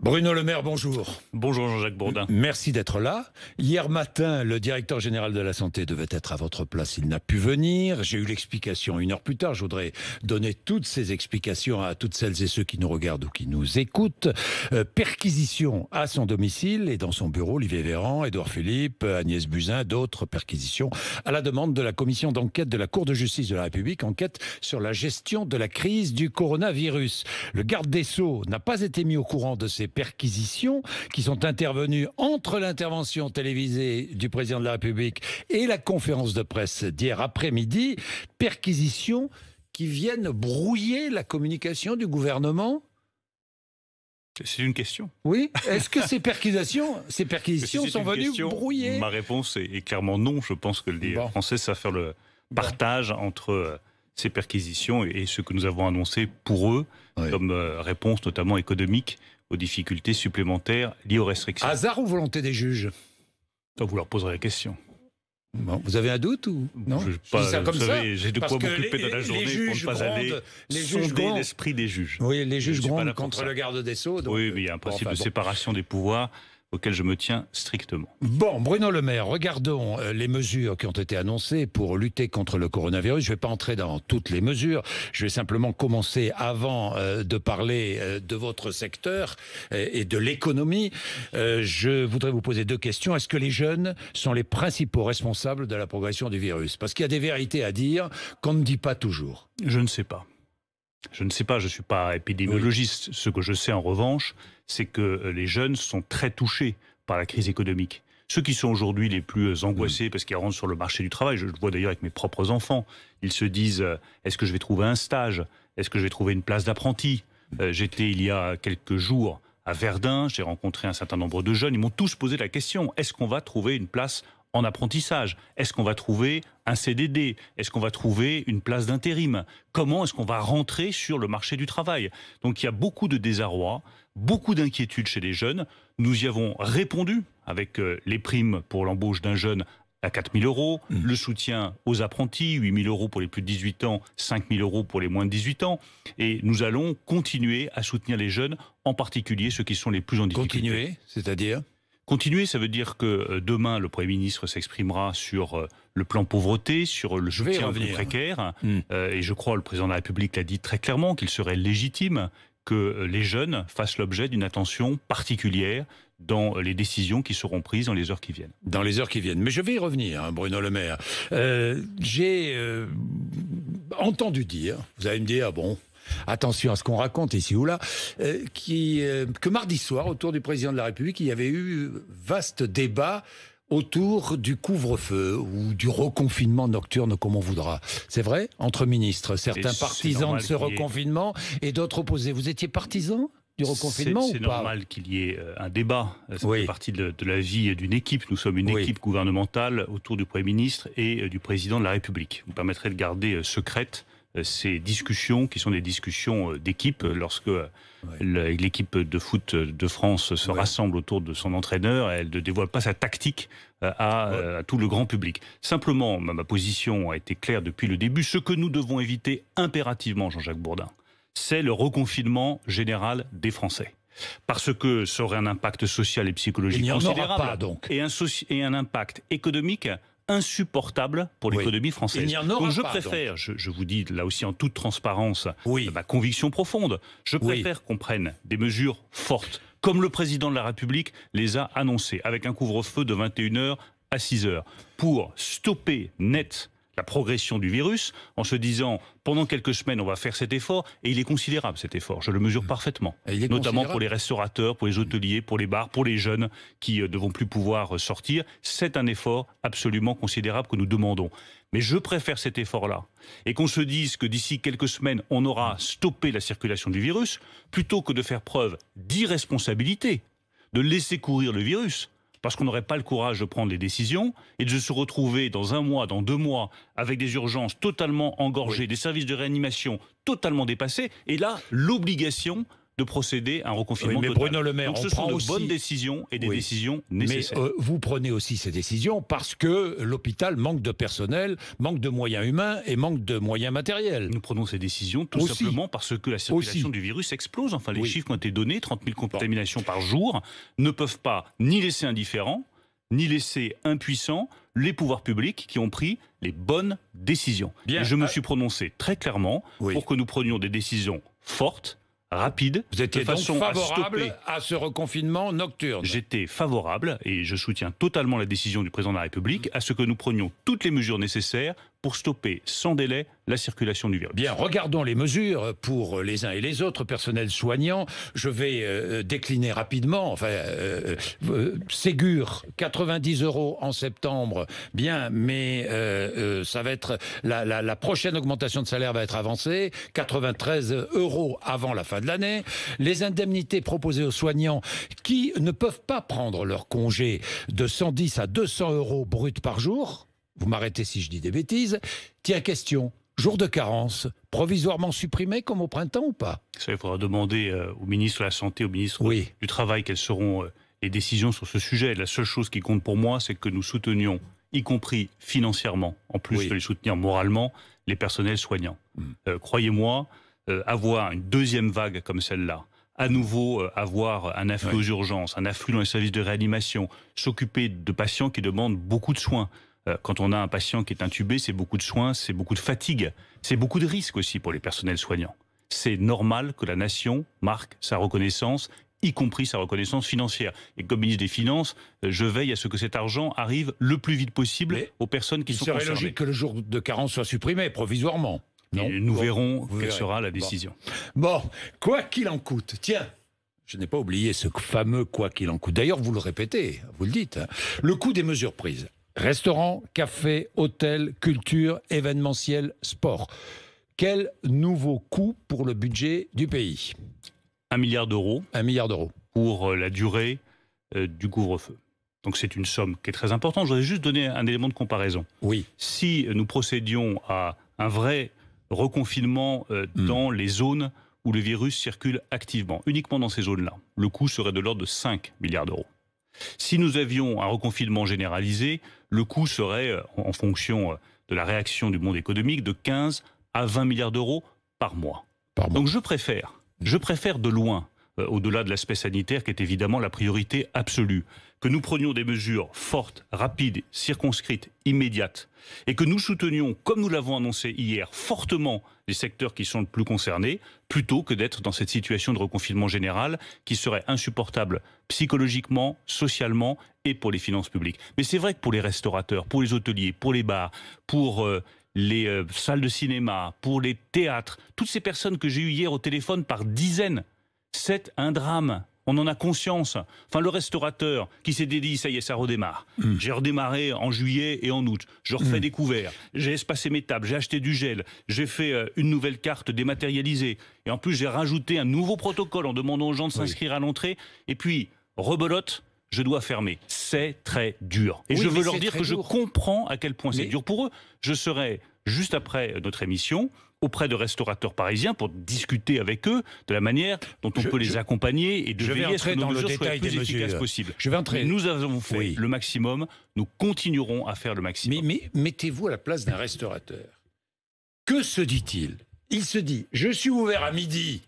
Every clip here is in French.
Bruno Le Maire, bonjour. Bonjour Jean-Jacques Bourdin. Merci d'être là. Hier matin, le directeur général de la Santé devait être à votre place. Il n'a pu venir. J'ai eu l'explication 1 heure plus tard. Je voudrais donner toutes ces explications à toutes celles et ceux qui nous regardent ou qui nous écoutent. Perquisition à son domicile et dans son bureau, Olivier Véran, Édouard Philippe, Agnès Buzyn, d'autres perquisitions à la demande de la commission d'enquête de la Cour de justice de la République, enquête sur la gestion de la crise du coronavirus. Le garde des Sceaux n'a pas été mis au courant de ces perquisitions qui sont intervenues entre l'intervention télévisée du président de la République et la conférence de presse d'hier après-midi. Perquisitions qui viennent brouiller la communication du gouvernement. C'est une question. Oui. Est-ce que ces perquisitions sont venues brouiller? Ma réponse est clairement non. Je pense que les Français savent faire le partage entre ces perquisitions et ce que nous avons annoncé pour eux comme réponse notamment économique aux difficultés supplémentaires liées aux restrictions. Hasard ou volonté des juges? Vous leur poserez la question. Bon, vous avez un doute ou non? Je dis ça comme ça. J'ai de quoi m'occuper de la journée pour ne pas aller sonder l'esprit des juges. Oui, les juges grondent contre le garde des Sceaux. Donc, oui, mais il y a un principe de séparation des pouvoirs auquel je me tiens strictement. Bon, Bruno Le Maire, regardons les mesures qui ont été annoncées pour lutter contre le coronavirus. Je ne vais pas entrer dans toutes les mesures. Je vais simplement commencer avant de parler de votre secteur et de l'économie. Je voudrais vous poser 2 questions. Est-ce que les jeunes sont les principaux responsables de la progression du virus? Parce qu'il y a des vérités à dire qu'on ne dit pas toujours. Je ne sais pas. Je ne sais pas, je ne suis pas épidémiologiste. Oui. Ce que je sais en revanche, c'est que les jeunes sont très touchés par la crise économique. Ceux qui sont aujourd'hui les plus angoissés parce qu'ils rentrent sur le marché du travail, je le vois d'ailleurs avec mes propres enfants, ils se disent est-ce que je vais trouver un stage? Est-ce que je vais trouver une place d'apprenti? J'étais il y a quelques jours à Verdun, j'ai rencontré un certain nombre de jeunes, ils m'ont tous posé la question, est-ce qu'on va trouver une place en apprentissage? Est-ce qu'on va trouver un CDD? Est-ce qu'on va trouver une place d'intérim? Comment est-ce qu'on va rentrer sur le marché du travail? Donc il y a beaucoup de désarroi, beaucoup d'inquiétudes chez les jeunes. Nous y avons répondu avec les primes pour l'embauche d'un jeune à 4 000 €, le soutien aux apprentis, 8 000 € pour les plus de 18 ans, 5 000 € pour les moins de 18 ans. Et nous allons continuer à soutenir les jeunes, en particulier ceux qui sont les plus en difficulté. Continuer, c'est-à-dire ? Continuer, ça veut dire que demain, le Premier ministre s'exprimera sur le plan pauvreté, sur le soutien aux plus précaires. Et je crois, le Président de la République l'a dit très clairement, qu'il serait légitime que les jeunes fassent l'objet d'une attention particulière dans les décisions qui seront prises dans les heures qui viennent. Dans les heures qui viennent. Mais je vais y revenir, hein, Bruno Le Maire. J'ai entendu dire, vous allez me dire, bon, attention à ce qu'on raconte ici ou là, que mardi soir, autour du président de la République, il y avait eu vaste débat autour du couvre-feu ou du reconfinement nocturne, comme on voudra. C'est vrai? Entre ministres, certains partisans de ce reconfinement et d'autres opposés. Vous étiez partisans du reconfinement ou pas? C'est normal qu'il y ait un débat. Ça fait partie de la vie d'une équipe. Nous sommes une équipe gouvernementale autour du Premier ministre et du Président de la République. Vous permettrez de garder secrète ces discussions qui sont des discussions d'équipe lorsque l'équipe de foot de France se rassemble autour de son entraîneur, elle ne dévoile pas sa tactique à tout le grand public. Simplement, ma position a été claire depuis le début. Ce que nous devons éviter impérativement, Jean-Jacques Bourdin, c'est le reconfinement général des Français. Parce que ça aurait un impact social et psychologique considérable et un impact économique insupportable pour l'économie française. Donc je préfère, je vous dis là aussi en toute transparence, ma conviction profonde, je préfère qu'on prenne des mesures fortes, comme le président de la République les a annoncées, avec un couvre-feu de 21 h à 6 h, pour stopper net la progression du virus, en se disant, pendant quelques semaines, on va faire cet effort, et il est considérable cet effort, je le mesure parfaitement, notamment pour les restaurateurs, pour les hôteliers, pour les bars, pour les jeunes qui ne vont plus pouvoir sortir. C'est un effort absolument considérable que nous demandons. Mais je préfère cet effort-là, et qu'on se dise que d'ici quelques semaines, on aura stoppé la circulation du virus, plutôt que de faire preuve d'irresponsabilité, de laisser courir le virus, parce qu'on n'aurait pas le courage de prendre les décisions et de se retrouver dans 1 mois, dans 2 mois, avec des urgences totalement engorgées, des services de réanimation totalement dépassés, et là, l'obligation de procéder à un reconfinement mais total. Bruno Le Maire, donc ce sont de bonnes décisions et des décisions nécessaires. Mais vous prenez aussi ces décisions parce que l'hôpital manque de personnel, manque de moyens humains et manque de moyens matériels. Nous prenons ces décisions tout simplement parce que la circulation du virus explose. Enfin, les chiffres ont été donnés, 30 000 contaminations par jour, ne peuvent pas ni laisser indifférents, ni laisser impuissants les pouvoirs publics qui ont pris les bonnes décisions. Et je me suis prononcé très clairement pour que nous prenions des décisions fortes, rapide. Vous étiez de façon donc favorable à stopper. À ce reconfinement nocturne. J'étais favorable, et je soutiens totalement la décision du président de la République, à ce que nous prenions toutes les mesures nécessaires pour stopper sans délai la circulation du virus. Bien, regardons les mesures pour les uns et les autres, personnels soignants. Je vais décliner rapidement. Enfin, Ségur, 90 € en septembre, bien, mais ça va être la prochaine augmentation de salaire va être avancée, 93 € avant la fin de l'année. Les indemnités proposées aux soignants qui ne peuvent pas prendre leur congé de 110 à 200 € bruts par jour. Vous m'arrêtez si je dis des bêtises. Tiens, question. Jour de carence, provisoirement supprimé comme au printemps ou pas? Ça, il faudra demander au ministre de la Santé, au ministre du Travail, quelles seront les décisions sur ce sujet. La seule chose qui compte pour moi, c'est que nous soutenions, y compris financièrement, en plus de les soutenir moralement, les personnels soignants. Croyez-moi, avoir une deuxième vague comme celle-là, à nouveau avoir un afflux aux urgences, un afflux dans les services de réanimation, s'occuper de patients qui demandent beaucoup de soins. Quand on a un patient qui est intubé, c'est beaucoup de soins, c'est beaucoup de fatigue, c'est beaucoup de risques aussi pour les personnels soignants. C'est normal que la nation marque sa reconnaissance, y compris sa reconnaissance financière. Et comme ministre des Finances, je veille à ce que cet argent arrive le plus vite possible aux personnes qui sont concernées. Il serait logique que le jour de carence soit supprimé, provisoirement. Non, nous verrons quelle sera la décision. Bon, quoi qu'il en coûte, tiens, je n'ai pas oublié ce fameux quoi qu'il en coûte. D'ailleurs, vous le répétez, vous le dites, hein. Le coût des mesures prises. Restaurants, cafés, hôtels, culture, événementiel, sport. Quel nouveau coût pour le budget du pays? 1 milliard d'euros. 1 milliard d'euros. Pour la durée du couvre-feu. Donc c'est une somme qui est très importante. Je voudrais juste donner un élément de comparaison. Oui. Si nous procédions à un vrai reconfinement dans les zones où le virus circule activement, uniquement dans ces zones-là, le coût serait de l'ordre de 5 milliards d'euros. Si nous avions un reconfinement généralisé, le coût serait, en fonction de la réaction du monde économique, de 15 à 20 milliards d'euros par mois. Donc je préfère de loin, au-delà de l'aspect sanitaire, qui est évidemment la priorité absolue, que nous prenions des mesures fortes, rapides, circonscrites, immédiates, et que nous soutenions, comme nous l'avons annoncé hier, fortement les secteurs qui sont le plus concernés, plutôt que d'être dans cette situation de reconfinement général qui serait insupportable psychologiquement, socialement et pour les finances publiques. Mais c'est vrai que pour les restaurateurs, pour les hôteliers, pour les bars, pour les salles de cinéma, pour les théâtres, toutes ces personnes que j'ai eues hier au téléphone par dizaines, c'est un drame. On en a conscience. Enfin, le restaurateur qui s'est dit, ça y est, ça redémarre. J'ai redémarré en juillet et en août. Je refais des couverts. J'ai espacé mes tables. J'ai acheté du gel. J'ai fait une nouvelle carte dématérialisée. Et en plus, j'ai rajouté un nouveau protocole en demandant aux gens de s'inscrire à l'entrée. Et puis, rebelote, je dois fermer. C'est très dur. Et je veux leur dire que je comprends à quel point c'est dur pour eux. Je serai, juste après notre émission, auprès de restaurateurs parisiens pour discuter avec eux de la manière dont on peut les accompagner et de veiller à ce que nos mesures soient les plus efficaces possibles. Nous avons fait le maximum, nous continuerons à faire le maximum. Mais mettez-vous à la place d'un restaurateur. Que se dit-il? Il se dit, je suis ouvert à midi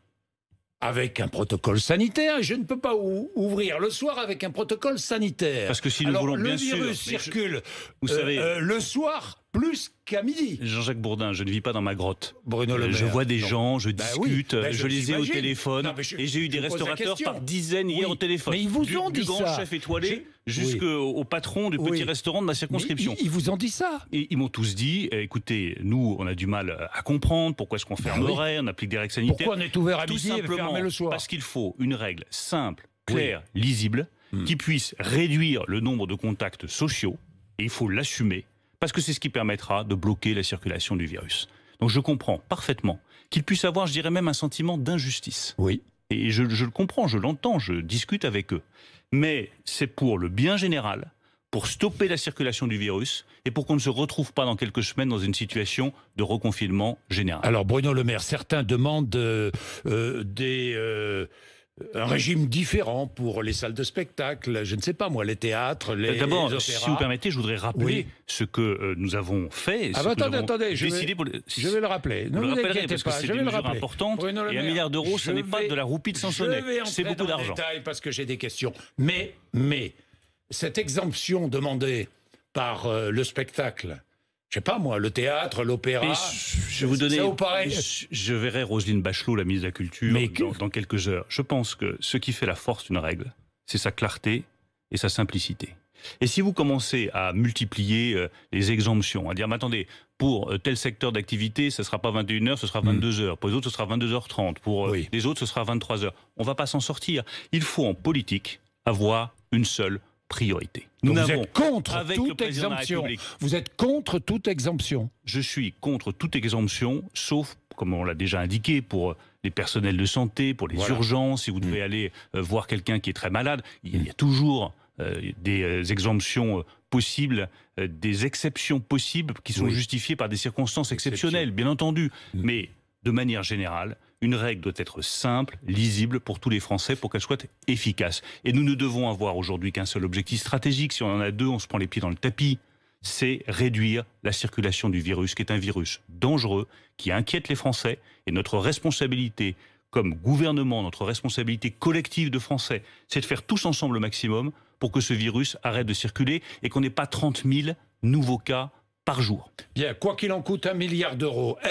avec un protocole sanitaire et je ne peux pas ouvrir le soir avec un protocole sanitaire. Parce que si nous voulons bien sûr... Le virus circule vous savez, le soir plus qu'à midi. Jean-Jacques Bourdin, je ne vis pas dans ma grotte. Bruno Le Maire. Je vois des gens, je discute, je les ai au téléphone, et j'ai eu des restaurateurs par dizaines hier au téléphone. Mais ils vous ont dit du grand chef étoilé jusqu'au patron du petit restaurant de ma circonscription. Ils vous ont dit ça? Et ils m'ont tous dit, écoutez, nous, on a du mal à comprendre pourquoi est-ce qu'on fermerait, on applique des règles sanitaires. Pourquoi on est ouvert à Tout midi et fermé le soir? Parce qu'il faut une règle simple, claire, lisible, qui puisse réduire le nombre de contacts sociaux, et il faut l'assumer. Parce que c'est ce qui permettra de bloquer la circulation du virus. Donc je comprends parfaitement qu'ils puissent avoir, je dirais même, un sentiment d'injustice. Oui. Et je le comprends, je l'entends, je discute avec eux. Mais c'est pour le bien général, pour stopper la circulation du virus et pour qu'on ne se retrouve pas dans quelques semaines dans une situation de reconfinement général. Alors Bruno Le Maire, certains demandent un régime différent pour les salles de spectacle, je ne sais pas moi, les théâtres, les opéras. D'abord, si vous permettez, je voudrais rappeler ce que nous avons fait. Attendez, je vais le rappeler. Ne vous inquiétez pas, parce que c'est des mesures importantes. Et $1 milliard, ce n'est pas de la roupie de Sansonnet. C'est beaucoup d'argent. Parce que j'ai des questions. Mais cette exemption demandée par le spectacle, je sais pas moi, le théâtre, l'opéra, je verrai Roselyne Bachelot, la ministre de la Culture, dans quelques heures. Je pense que ce qui fait la force d'une règle, c'est sa clarté et sa simplicité. Et si vous commencez à multiplier les exemptions, à dire, mais attendez, pour tel secteur d'activité, ce ne sera pas 21h, ce sera 22h. Pour les autres, ce sera 22h30. Pour les autres, ce sera 23h. On ne va pas s'en sortir. Il faut en politique avoir une seule priorité. Vous êtes contre toute exemption. Vous êtes contre toute exemption. Je suis contre toute exemption, sauf, comme on l'a déjà indiqué, pour les personnels de santé, pour les urgences, si vous devez aller voir quelqu'un qui est très malade, il y a toujours des exemptions possibles, des exceptions possibles qui sont justifiées par des circonstances exceptionnelles, bien entendu. Mais de manière générale, une règle doit être simple, lisible pour tous les Français pour qu'elle soit efficace. Et nous ne devons avoir aujourd'hui qu'un seul objectif stratégique. Si on en a deux, on se prend les pieds dans le tapis. C'est réduire la circulation du virus, qui est un virus dangereux, qui inquiète les Français. Et notre responsabilité comme gouvernement, notre responsabilité collective de Français, c'est de faire tous ensemble le maximum pour que ce virus arrête de circuler et qu'on n'ait pas 30 000 nouveaux cas par jour. Bien, quoi qu'il en coûte, €1 milliard.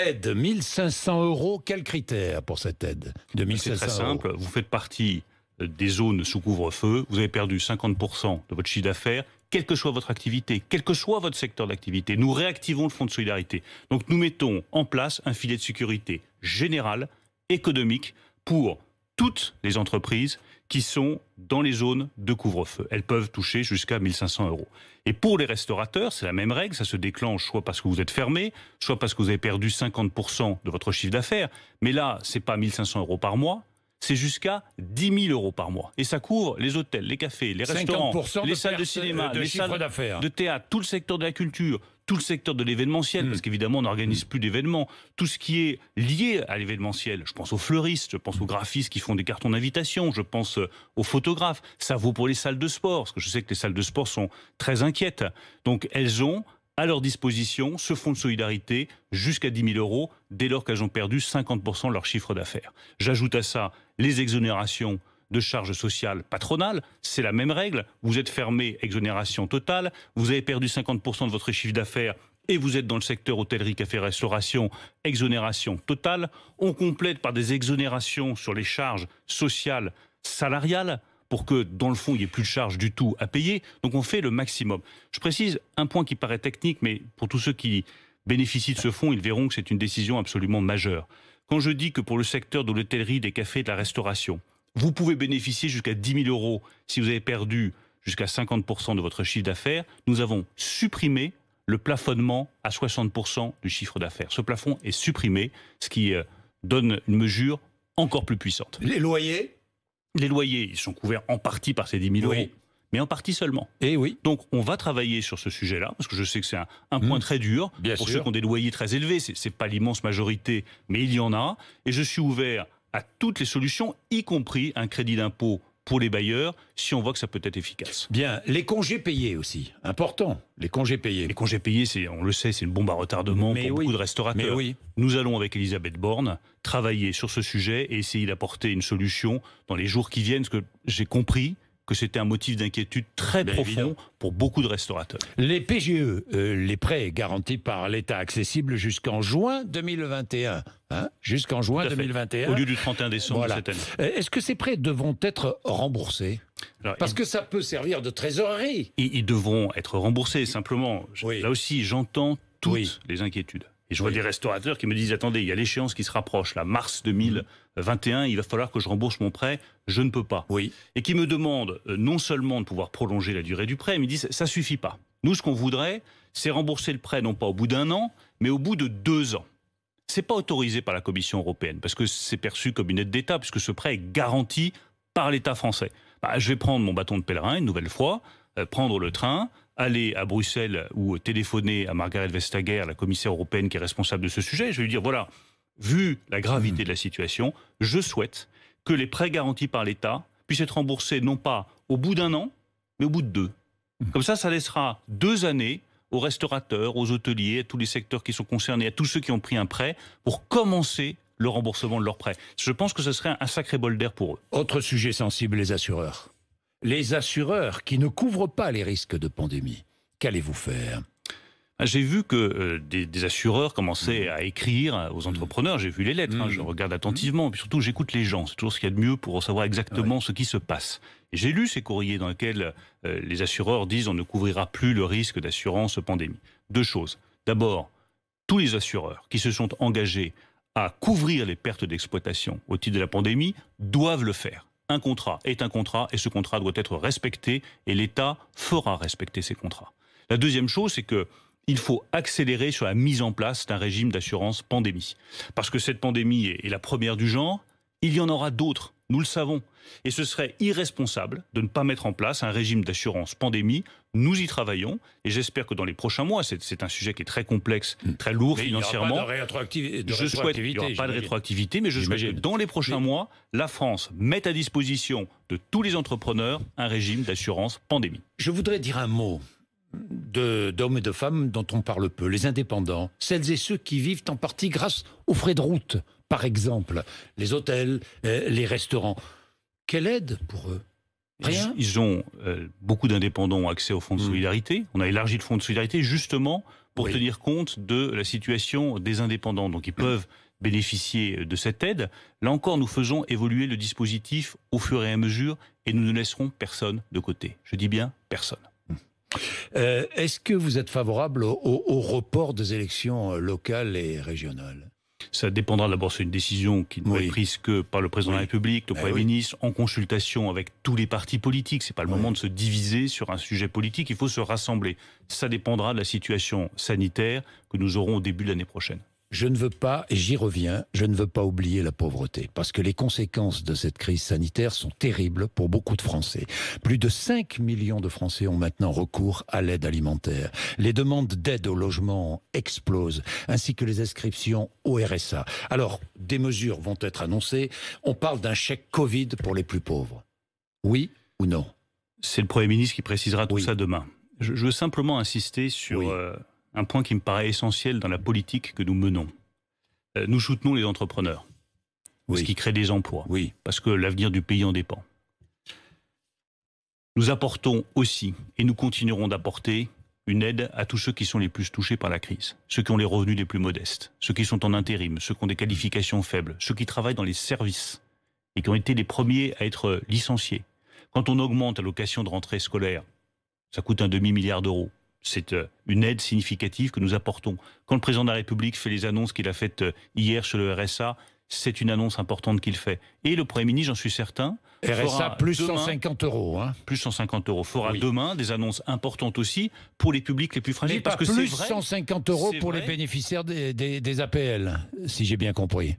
Aide, 1 500 €. Quels critères pour cette aide de 1 500 €? C'est très simple. Vous faites partie des zones sous couvre-feu. Vous avez perdu 50% de votre chiffre d'affaires, quelle que soit votre activité, quel que soit votre secteur d'activité. Nous réactivons le fonds de solidarité. Donc nous mettons en place un filet de sécurité général, économique, pour toutes les entreprises qui sont dans les zones de couvre-feu. Elles peuvent toucher jusqu'à 1 500 €. Et pour les restaurateurs, c'est la même règle, ça se déclenche soit parce que vous êtes fermé, soit parce que vous avez perdu 50% de votre chiffre d'affaires. Mais là, c'est pas 1 500 € par mois, c'est jusqu'à 10 000 € par mois. Et ça couvre les hôtels, les cafés, les restaurants, les salles de cinéma, les salles de théâtre, tout le secteur de la culture, tout le secteur de l'événementiel, parce qu'évidemment, on n'organise plus d'événements. Tout ce qui est lié à l'événementiel, je pense aux fleuristes, je pense aux graphistes qui font des cartons d'invitation, je pense aux photographes. Ça vaut pour les salles de sport, parce que je sais que les salles de sport sont très inquiètes. Donc, elles ont à leur disposition ce fonds de solidarité jusqu'à 10 000 € dès lors qu'elles ont perdu 50% de leur chiffre d'affaires. J'ajoute à ça les exonérations de charges sociales patronales, c'est la même règle. Vous êtes fermé, exonération totale. Vous avez perdu 50% de votre chiffre d'affaires et vous êtes dans le secteur hôtellerie, café, restauration, exonération totale. On complète par des exonérations sur les charges sociales salariales pour que, dans le fond, il n'y ait plus de charges du tout à payer. Donc on fait le maximum. Je précise un point qui paraît technique, mais pour tous ceux qui bénéficient de ce fonds, ils verront que c'est une décision absolument majeure. Quand je dis que pour le secteur de l'hôtellerie, des cafés et de la restauration, vous pouvez bénéficier jusqu'à 10 000 € si vous avez perdu jusqu'à 50% de votre chiffre d'affaires. Nous avons supprimé le plafonnement à 60% du chiffre d'affaires. Ce plafond est supprimé, ce qui donne une mesure encore plus puissante. Les loyers ? Les loyers, ils sont couverts en partie par ces 10 000 €, mais en partie seulement. Et oui. Donc on va travailler sur ce sujet-là, parce que je sais que c'est un point très dur. Bien pour sûr. ceux qui ont des loyers très élevés, c'est pas l'immense majorité, mais il y en a. Et je suis ouvert à toutes les solutions, y compris un crédit d'impôt pour les bailleurs, si on voit que ça peut être efficace. Bien, les congés payés aussi, important, les congés payés. Les congés payés, on le sait, c'est une bombe à retardement pour beaucoup de restaurateurs. Mais oui. Nous allons, avec Elisabeth Borne, travailler sur ce sujet et essayer d'apporter une solution dans les jours qui viennent, parce que j'ai compris que c'était un motif d'inquiétude très profond pour beaucoup de restaurateurs. Les PGE, les prêts garantis par l'État accessibles jusqu'en juin 2021. Hein, jusqu'en juin 2021. Au lieu du 31 décembre de cette année. Est-ce que ces prêts devront être remboursés ? Parce que ça peut servir de trésorerie. Ils devront être remboursés, simplement. Là aussi, j'entends toutes les inquiétudes. Et je vois des restaurateurs qui me disent, attendez, il y a l'échéance qui se rapproche, là, mars 2021, il va falloir que je rembourse mon prêt, je ne peux pas. Et qui me demandent non seulement de pouvoir prolonger la durée du prêt, mais ils disent, ça suffit pas. Nous, ce qu'on voudrait, c'est rembourser le prêt, non pas au bout d'1 an, mais au bout de 2 ans. C'est pas autorisé par la Commission européenne, parce que c'est perçu comme une aide d'État, puisque ce prêt est garanti par l'État français. Je vais prendre mon bâton de pèlerin une nouvelle fois, prendre le train, aller à Bruxelles ou téléphoner à Margrethe Vestager, la commissaire européenne qui est responsable de ce sujet. Je vais lui dire, voilà, vu la gravité de la situation, je souhaite que les prêts garantis par l'État puissent être remboursés non pas au bout d'1 an, mais au bout de 2. Comme ça laissera 2 années aux restaurateurs, aux hôteliers, à tous les secteurs qui sont concernés, à tous ceux qui ont pris un prêt, pour commencer le remboursement de leurs prêts. Je pense que ce serait un sacré bol d'air pour eux. Autre sujet sensible, les assureurs. Les assureurs qui ne couvrent pas les risques de pandémie. Qu'allez-vous faire ? J'ai vu que des assureurs commençaient à écrire aux entrepreneurs. J'ai vu les lettres, je regarde attentivement. Puis surtout, j'écoute les gens. C'est toujours ce qu'il y a de mieux pour savoir exactement ce qui se passe. Et j'ai lu ces courriers dans lesquels les assureurs disent on ne couvrira plus le risque d'assurance pandémie. 2 choses. D'abord, tous les assureurs qui se sont engagés à couvrir les pertes d'exploitation au titre de la pandémie doivent le faire. Un contrat est un contrat et ce contrat doit être respecté et l'État fera respecter ces contrats. La deuxième chose, c'est que il faut accélérer sur la mise en place d'un régime d'assurance pandémie. Parce que cette pandémie est la première du genre, il y en aura d'autres, nous le savons. Et ce serait irresponsable de ne pas mettre en place un régime d'assurance pandémie. Nous y travaillons et j'espère que dans les prochains mois, c'est un sujet qui est très complexe, très lourd financièrement. Je souhaite qu'il n'y aura pas de rétroactivité, mais je souhaite que dans les prochains mois, la France mette à disposition de tous les entrepreneurs un régime d'assurance pandémie. Je voudrais dire un mot d'hommes et de femmes dont on parle peu, les indépendants, celles et ceux qui vivent en partie grâce aux frais de route, par exemple, les hôtels, les restaurants. Quelle aide pour eux ? Rien. Ils ont beaucoup d'indépendants ont accès au fonds de solidarité. On a élargi le fonds de solidarité justement pour tenir compte de la situation des indépendants. Donc ils peuvent bénéficier de cette aide. Là encore, nous faisons évoluer le dispositif au fur et à mesure et nous ne laisserons personne de côté. Je dis bien personne. Est-ce que vous êtes favorable au report des élections locales et régionales ? Ça dépendra d'abord, c'est une décision qui ne peut être prise que par le président de la République, le Premier ministre, en consultation avec tous les partis politiques. C'est pas le moment de se diviser sur un sujet politique, il faut se rassembler. Ça dépendra de la situation sanitaire que nous aurons au début de l'année prochaine. Je ne veux pas, et j'y reviens, je ne veux pas oublier la pauvreté, parce que les conséquences de cette crise sanitaire sont terribles pour beaucoup de Français. Plus de 5 millions de Français ont maintenant recours à l'aide alimentaire. Les demandes d'aide au logement explosent, ainsi que les inscriptions au RSA. Alors, des mesures vont être annoncées. On parle d'un chèque Covid pour les plus pauvres. Oui ou non ? C'est le Premier ministre qui précisera tout ça demain. Je veux simplement insister sur un point qui me paraît essentiel dans la politique que nous menons. Nous soutenons les entrepreneurs, parce qu'ils créent des emplois, parce que l'avenir du pays en dépend. Nous apportons aussi, et nous continuerons d'apporter, une aide à tous ceux qui sont les plus touchés par la crise, ceux qui ont les revenus les plus modestes, ceux qui sont en intérim, ceux qui ont des qualifications faibles, ceux qui travaillent dans les services et qui ont été les premiers à être licenciés. Quand on augmente l'allocation de rentrée scolaire, ça coûte un demi-milliard d'euros. C'est une aide significative que nous apportons. Quand le président de la République fait les annonces qu'il a faites hier sur le RSA, c'est une annonce importante qu'il fait. Et le Premier ministre, j'en suis certain, RSA plus demain, 150 euros. Hein. Plus 150 euros. Fera demain des annonces importantes aussi pour les publics les plus fragiles. Mais parce que plus 150 euros pour les bénéficiaires des APL, si j'ai bien compris.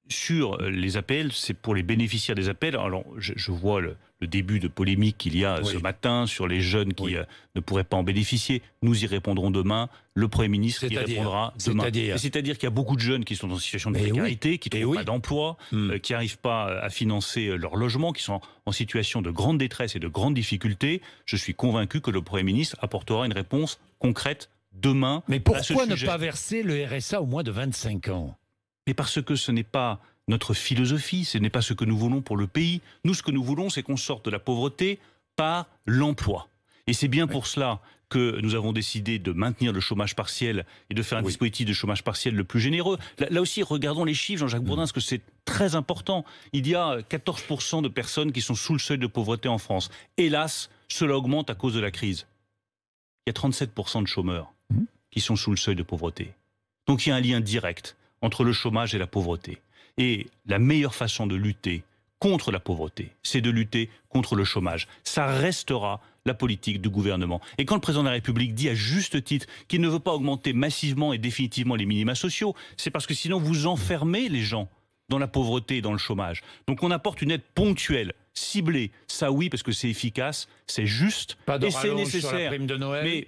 Sur les APL, c'est pour les bénéficiaires des APL. Alors, je vois le début de polémique qu'il y a ce matin sur les jeunes qui ne pourraient pas en bénéficier. Nous y répondrons demain. Le Premier ministre y répondra demain. C'est-à-dire qu'il y a beaucoup de jeunes qui sont en situation de précarité, qui ne trouvent pas d'emploi, qui n'arrivent pas à financer leur logement, qui sont en situation de grande détresse et de grandes difficultés. Je suis convaincu que le Premier ministre apportera une réponse concrète demain. Mais pourquoi ne pas verser le RSA au moins de 25 ans ? Mais parce que ce n'est pas notre philosophie, ce n'est pas ce que nous voulons pour le pays. Nous, ce que nous voulons, c'est qu'on sorte de la pauvreté par l'emploi. Et c'est bien pour cela que nous avons décidé de maintenir le chômage partiel et de faire un dispositif de chômage partiel le plus généreux. Là aussi, regardons les chiffres, Jean-Jacques Bourdin, parce que c'est très important. Il y a 14% de personnes qui sont sous le seuil de pauvreté en France. Hélas, cela augmente à cause de la crise. Il y a 37% de chômeurs qui sont sous le seuil de pauvreté. Donc il y a un lien direct entre le chômage et la pauvreté. Et la meilleure façon de lutter contre la pauvreté, c'est de lutter contre le chômage. Ça restera la politique du gouvernement. Et quand le président de la République dit à juste titre qu'il ne veut pas augmenter massivement et définitivement les minima sociaux, c'est parce que sinon vous enfermez les gens dans la pauvreté et dans le chômage. Donc on apporte une aide ponctuelle ciblé. Ça oui, parce que c'est efficace, c'est juste et c'est nécessaire. Sur la prime de Noël. Mais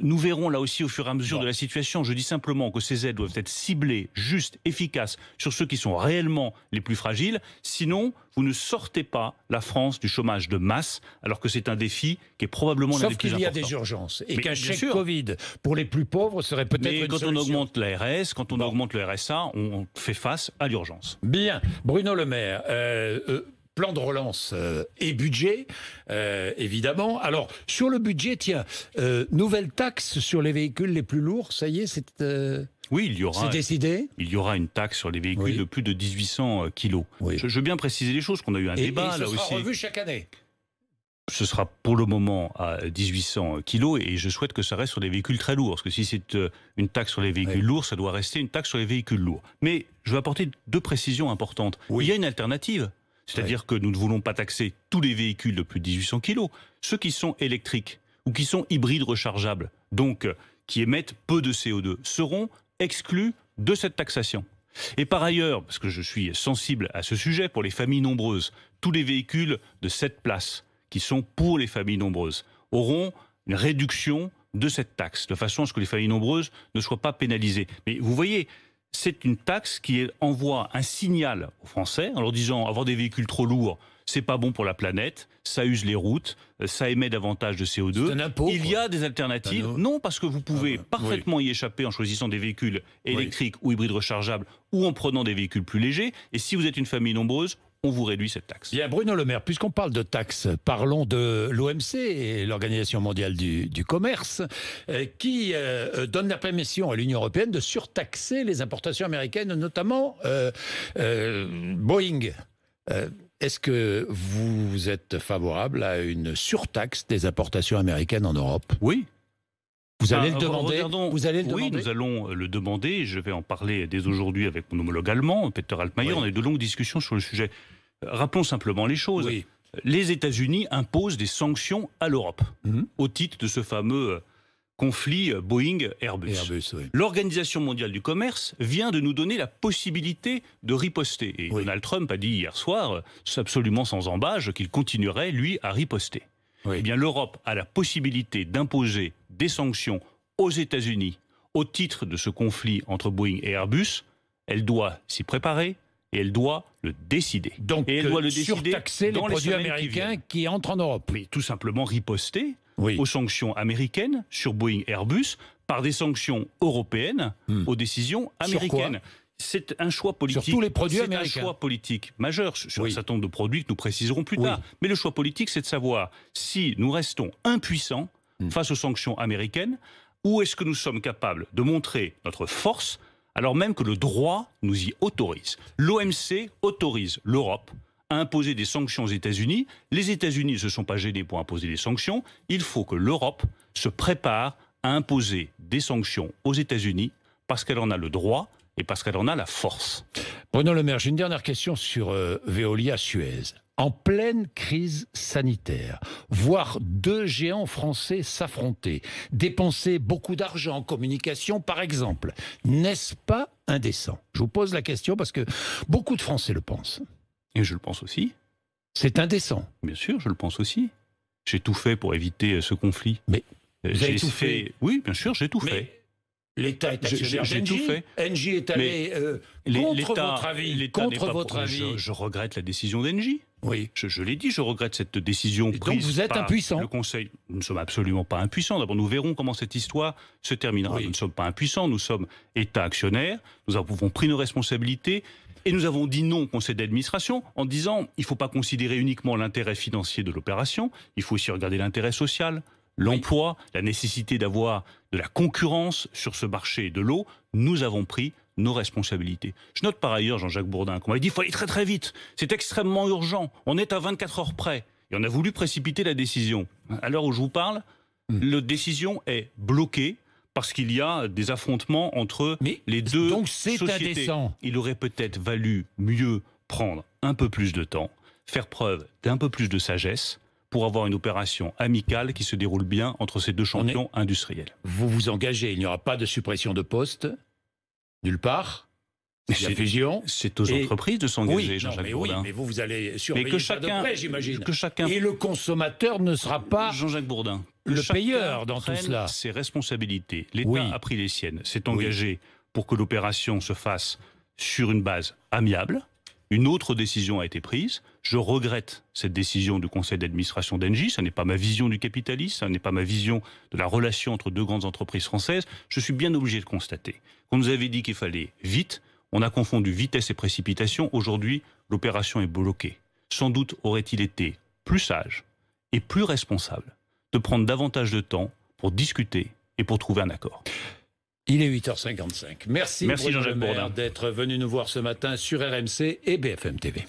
nous verrons là aussi au fur et à mesure de la situation. Je dis simplement que ces aides doivent être ciblées, justes, efficaces sur ceux qui sont réellement les plus fragiles. Sinon, vous ne sortez pas la France du chômage de masse, alors que c'est un défi qui est probablement l'un des plus importants. Sauf qu'il y a des urgences et qu'un chèque Covid pour les plus pauvres serait peut-être une solution. Quand on augmente l'ARS, quand on augmente le RSA, on fait face à l'urgence. Bien. Bruno Le Maire. Plan de relance et budget, évidemment. Alors, sur le budget, tiens, nouvelle taxe sur les véhicules les plus lourds, ça y est, c'est oui, il y aura. C'est décidé. Il y aura une taxe sur les véhicules de plus de 1800 kilos. Oui. Je veux bien préciser les choses, qu'on a eu un débat là aussi. Ce sera revu chaque année. Ce sera pour le moment à 1800 kilos et je souhaite que ça reste sur des véhicules très lourds. Parce que si c'est une taxe sur les véhicules lourds, ça doit rester une taxe sur les véhicules lourds. Mais je vais apporter 2 précisions importantes. Il y a une alternative. C'est-à-dire que nous ne voulons pas taxer tous les véhicules de plus de 1800 kg. Ceux qui sont électriques ou qui sont hybrides rechargeables, donc qui émettent peu de CO2, seront exclus de cette taxation. Et par ailleurs, parce que je suis sensible à ce sujet, pour les familles nombreuses, tous les véhicules de 7 places qui sont pour les familles nombreuses auront une réduction de cette taxe, de façon à ce que les familles nombreuses ne soient pas pénalisées. Mais vous voyez, c'est une taxe qui envoie un signal aux Français en leur disant avoir des véhicules trop lourds, c'est pas bon pour la planète, ça use les routes, ça émet davantage de CO2. C'est un impôt, il y a des alternatives. Non, parce que vous pouvez parfaitement y échapper en choisissant des véhicules électriques ou hybrides rechargeables ou en prenant des véhicules plus légers. Et si vous êtes une famille nombreuse, on vous réduit cette taxe. Bien, Bruno Le Maire, puisqu'on parle de taxes, parlons de l'OMC et l'Organisation mondiale du commerce, qui donne la permission à l'Union européenne de surtaxer les importations américaines, notamment Boeing. Est-ce que vous êtes favorable à une surtaxe des importations américaines en Europe? Oui. Vous allez le demander. Oui, nous allons le demander. Je vais en parler dès aujourd'hui avec mon homologue allemand, Peter Altmaier. On a eu de longues discussions sur le sujet. Rappelons simplement les choses. Oui. Les États-Unis imposent des sanctions à l'Europe au titre de ce fameux conflit Boeing-Airbus. L'Organisation mondiale du commerce vient de nous donner la possibilité de riposter. Et Donald Trump a dit hier soir, absolument sans embâche, qu'il continuerait, lui, à riposter. Eh bien, l'Europe a la possibilité d'imposer des sanctions aux États-Unis au titre de ce conflit entre Boeing et Airbus. Elle doit s'y préparer et elle doit le décider. Donc, et elle doit le décider surtaxer les produits américains qui entrent en Europe. Mais tout simplement riposter aux sanctions américaines sur Boeing et Airbus par des sanctions européennes aux décisions américaines. C'est un choix politique. Sur tous les produits américains. C'est un choix politique majeur sur un certain nombre de produits que nous préciserons plus tard. Mais le choix politique, c'est de savoir si nous restons impuissants face aux sanctions américaines ou est-ce que nous sommes capables de montrer notre force alors même que le droit nous y autorise. L'OMC autorise l'Europe à imposer des sanctions aux États-Unis. Les États-Unis ne se sont pas gênés pour imposer des sanctions. Il faut que l'Europe se prépare à imposer des sanctions aux États-Unis parce qu'elle en a le droit et parce qu'elle en a la force. Bruno Le Maire, j'ai une dernière question sur Veolia Suez. En pleine crise sanitaire, voir 2 géants français s'affronter, dépenser beaucoup d'argent en communication, par exemple, n'est-ce pas indécent? Je vous pose la question parce que beaucoup de Français le pensent. Et je le pense aussi. C'est indécent. Bien sûr, je le pense aussi. J'ai tout fait pour éviter ce conflit. Mais vous avez tout fait? Oui, bien sûr, j'ai tout fait. L'État est actionnaire d'Engie. Engie est allé contre votre avis. Contre votre avis. Je regrette la décision d'Engie. Oui. Je l'ai dit, je regrette cette décision prise donc vous êtes par impuissant. Le Conseil. Nous ne sommes absolument pas impuissants. D'abord, nous verrons comment cette histoire se terminera. Nous ne sommes pas impuissants, nous sommes État actionnaire. Nous avons pris nos responsabilités. Et nous avons dit non au conseil d'administration en disant il ne faut pas considérer uniquement l'intérêt financier de l'opération, il faut aussi regarder l'intérêt social, l'emploi, la nécessité d'avoir de la concurrence sur ce marché de l'eau. Nous avons pris nos responsabilités. Je note par ailleurs, Jean-Jacques Bourdin, qu'on m'a dit qu'il faut aller très très vite, c'est extrêmement urgent, on est à 24 heures près. Et on a voulu précipiter la décision. À l'heure où je vous parle, la décision est bloquée parce qu'il y a des affrontements entre les deux donc c'est sociétés. Indécent. Il aurait peut-être valu mieux prendre un peu plus de temps, faire preuve d'un peu plus de sagesse pour avoir une opération amicale qui se déroule bien entre ces deux champions industriels. Vous vous engagez, il n'y aura pas de suppression de postes, nulle part. La fusion. C'est aux entreprises de s'engager, Jean-Jacques Bourdin. Oui, mais vous allez surveiller ça de près, j'imagine. Et le consommateur ne sera pas Jean-Jacques Bourdin, le payeur dans tout cela. Ses responsabilités. L'État a pris les siennes, s'est engagé pour que l'opération se fasse sur une base amiable. Une autre décision a été prise. Je regrette cette décision du conseil d'administration d'Engie. Ce n'est pas ma vision du capitalisme, ce n'est pas ma vision de la relation entre deux grandes entreprises françaises. Je suis bien obligé de constater qu'on nous avait dit qu'il fallait vite. On a confondu vitesse et précipitation. Aujourd'hui, l'opération est bloquée. Sans doute aurait-il été plus sage et plus responsable de prendre davantage de temps pour discuter et pour trouver un accord. Il est 8h55. Merci Jean-Jacques Bourdin d'être venu nous voir ce matin sur RMC et BFM TV.